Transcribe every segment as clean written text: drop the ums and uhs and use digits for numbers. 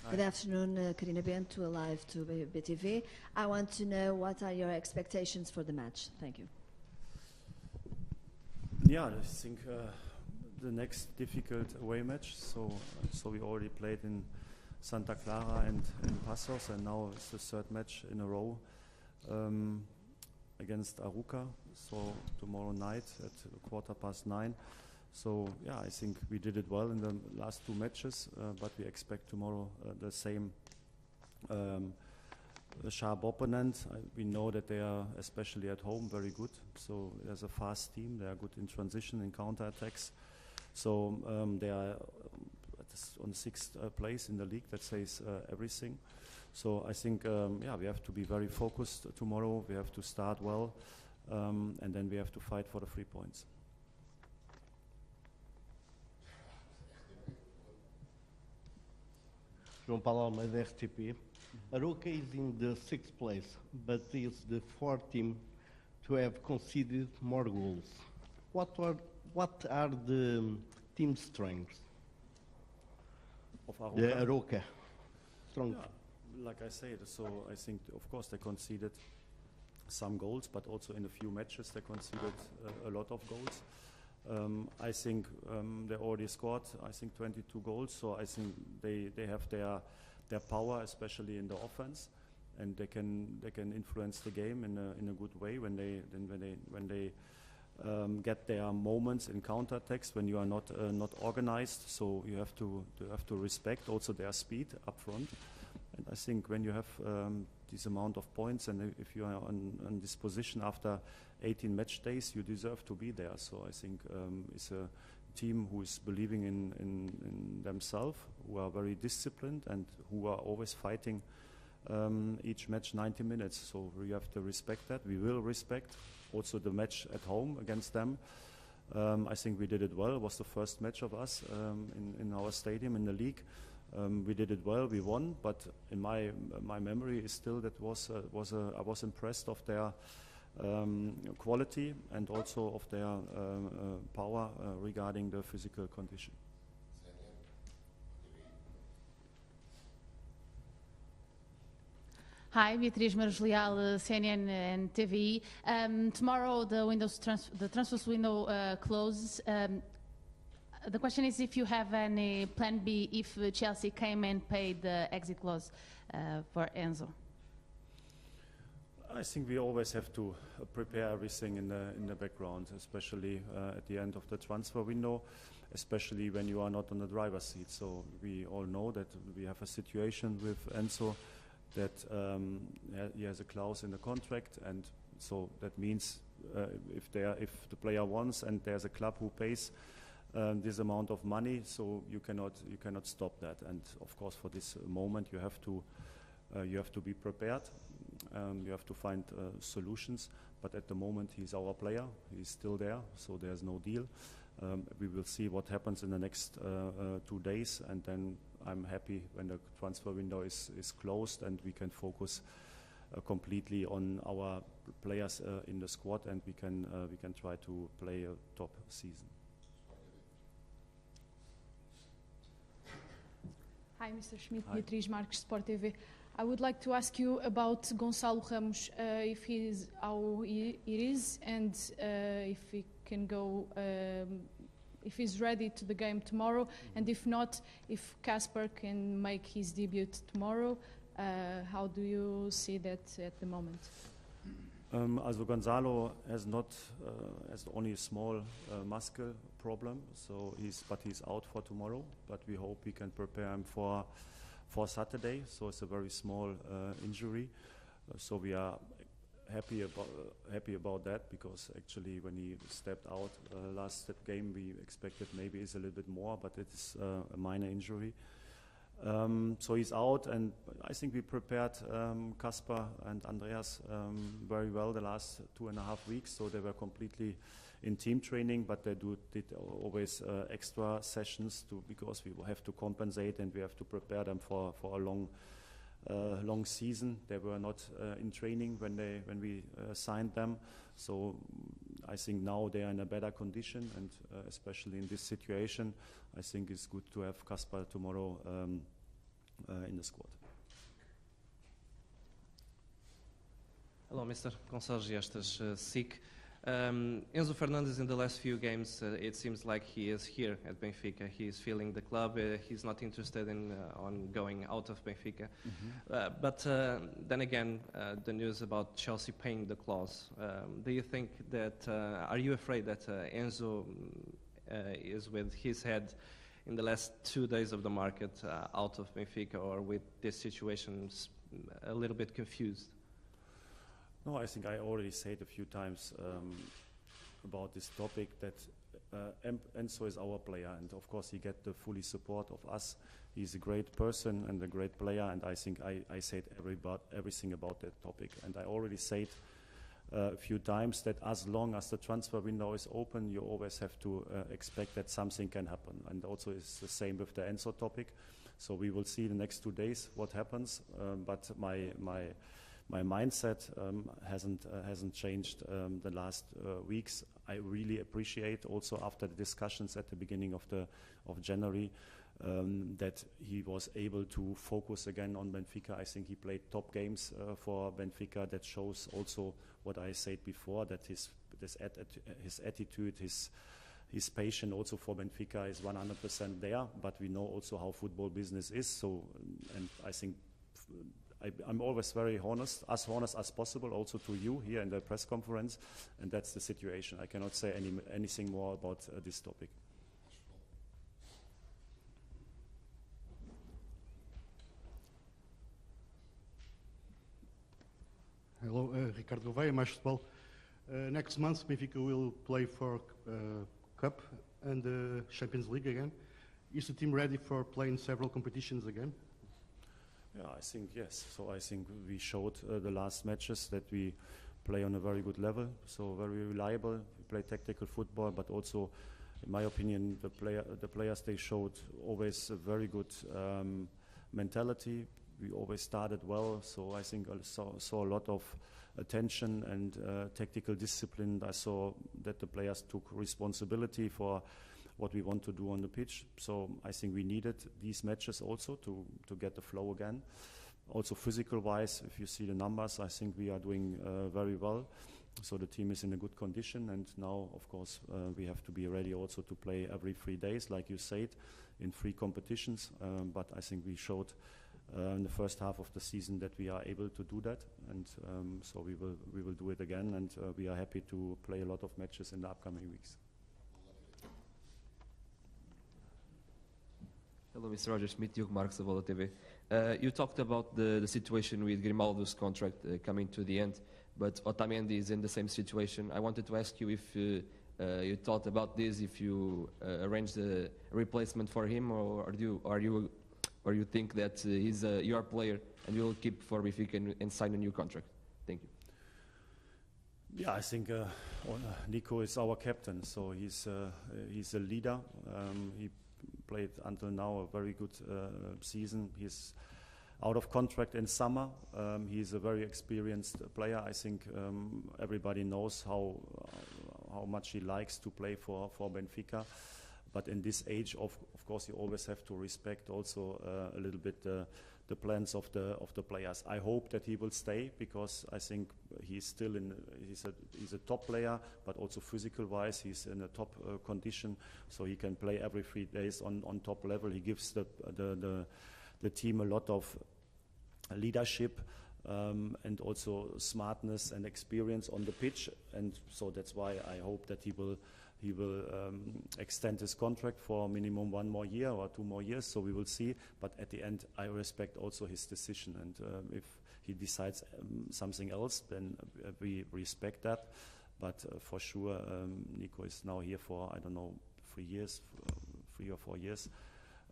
Good afternoon, Karina Bento, Alive to BTV. I want to know what are your expectations for the match. Thank you. Yeah, I think the next difficult away match. So we already played in Santa Clara and in Pasos, and now it's the third match in a row against Arouca. So tomorrow night at 9:15. So yeah, I think we did it well in the last two matches, but we expect tomorrow the same sharp opponent. We know that they are, especially at home, very good. So there's a fast team. They are good in transition, in counter-attacks. So they are on sixth place in the league. That says everything. So I think, we have to be very focused tomorrow. We have to start well, and then we have to fight for the 3 points. João Paulo Almeida, RTP. Arouca is in the 6th place, but is the 4th team to have conceded more goals. What are the team's strengths? Of Arouca? The Arouca strength. Yeah, like I said, so I think, of course, they conceded some goals, but also in a few matches they conceded a lot of goals. I think they already scored, 22 goals. So I think they have their power, especially in the offense, and they can influence the game in a good way when they get their moments in counterattacks when you are not organized. So you have to respect also their speed up front. And I think when you have this amount of points, and if you are on this position after 18 match days, you deserve to be there. So I think it's a team who is believing in themselves, who are very disciplined, and who are always fighting each match 90 minutes. So we have to respect that. We will respect also the match at home against them. I think we did it well. It was the first match of us in our stadium in the league. We did it well. We won, but in my memory is still that I was impressed of their quality and also of their power regarding the physical condition. Hi, Beatriz Maros Leal, CNN and TVI. Tomorrow the transfers window closes. The question is if you have any plan B if Chelsea came and paid the exit clause for Enzo. I think we always have to prepare everything in the background, especially at the end of the transfer window, especially when you are not on the driver's seat. So we all know that we have a situation with Enzo that he has a clause in the contract, and so that means if the player wants and there's a club who pays this amount of money, so you cannot stop that. And of course, for this moment, you have to be prepared. You have to find solutions. But at the moment, he's our player. He's still there, so there's no deal. We will see what happens in the next 2 days, and then I'm happy when the transfer window is closed and we can focus completely on our players in the squad, and we can try to play a top season. Hi, Mr. Schmidt. Hi. Beatriz Marques, Sport TV. I would like to ask you about Gonçalo Ramos, if he's how it is, and if he can go, if he's ready to the game tomorrow, and if not, if Kasper can make his debut tomorrow. How do you see that at the moment? Also Gonçalo has only a small muscle problem, so he's out for tomorrow. But we hope we can prepare him for Saturday. So it's a very small injury. So we are happy about that, because actually when he stepped out last game, we expected maybe it's a little bit more, but it is a minor injury. So he's out, and I think we prepared Kasper and Andreas very well the last 2.5 weeks. So they were completely in team training, but they did always extra sessions because we have to compensate and we have to prepare them for a long season. They were not in training when we signed them. So I think now they are in a better condition, and especially in this situation, I think it's good to have Kasper tomorrow in the squad. Hello, Mr. Gonçalves Gestas, SIC. Enzo Fernandez, in the last few games, it seems like he is here at Benfica. He is feeling the club. He's not interested in on going out of Benfica. But then again, the news about Chelsea paying the clause. Do you think that, are you afraid that Enzo is with his head in the last 2 days of the market out of Benfica, or with this situation a little bit confused? No, I think I already said a few times about this topic that Enzo is our player, and of course he get the fully support of us. He's a great person and a great player, and I think I said everything about that topic. And I already said a few times that as long as the transfer window is open, you always have to expect that something can happen. And also it's the same with the Enzo topic. So we will see the next 2 days what happens. But my mindset hasn't changed the last weeks. I really appreciate also after the discussions at the beginning of January that he was able to focus again on Benfica. I think he played top games for Benfica. That shows also what I said before, that his attitude, his passion also for Benfica is 100% there. But we know also how football business is. So, and I think I'm always very honest as possible, also to you here in the press conference, and that's the situation. I cannot say anything more about this topic. Hello, Ricardo Gouveia, Mais Futebol. Next month, Benfica will play for Cup and Champions League again. Is the team ready for playing several competitions again? Yeah, I think yes. So I think we showed the last matches that we play on a very good level, so very reliable. We play tactical football, but also, in my opinion, the players they showed always a very good mentality. We always started well, so I think I saw a lot of attention and tactical discipline. I saw that the players took responsibility for what we want to do on the pitch. So I think we needed these matches also to get the flow again. Also physical-wise, if you see the numbers, I think we are doing very well. So the team is in a good condition, and now, of course, we have to be ready also to play every 3 days, like you said, in 3 competitions. But I think we showed in the first half of the season that we are able to do that, and so we will do it again, and we are happy to play a lot of matches in the upcoming weeks. Hello, Mr. Roger Smith, Diogo Marques, da Bola TV. You talked about the situation with Grimaldo's contract coming to the end, but Otamendi is in the same situation. I wanted to ask you if you thought about this, if you arranged a replacement for him, or you think that he's your player and you will keep for Benfica and sign a new contract? Thank you. Yeah, I think Nico is our captain, so he's a leader. He played until now a very good season. He's out of contract in summer. He's a very experienced player. I think everybody knows how much he likes to play for Benfica. But in this age, of course, you always have to respect also a little bit the plans of the players. I hope that he will stay, because I think he's still he's a top player, but also physical-wise he's in a top condition, so he can play every 3 days on top level. He gives the team a lot of leadership and also smartness and experience on the pitch, and so that's why I hope that he will extend his contract for minimum 1 more year or 2 more years, so we will see. But at the end, I respect also his decision, and if he decides something else, then we respect that. But for sure, Nico is now here for, I don't know, 3 or 4 years.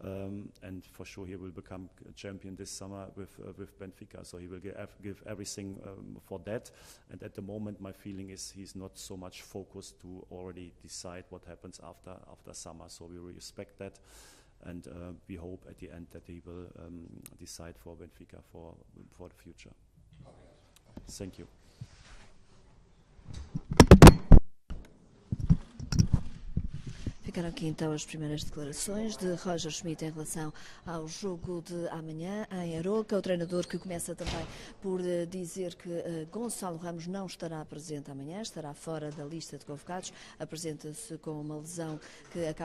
And for sure he will become a champion this summer with Benfica, so he will give everything for that. And at the moment my feeling is he's not so much focused to already decide what happens after summer, so we respect that, and we hope at the end that he will decide for Benfica for the future. Thank you. Ficaram aqui então as primeiras declarações de Roger Schmidt em relação ao jogo de amanhã em Aroca. O treinador que começa também por dizer que Gonçalo Ramos não estará presente amanhã, estará fora da lista de convocados, apresenta-se com uma lesão que acaba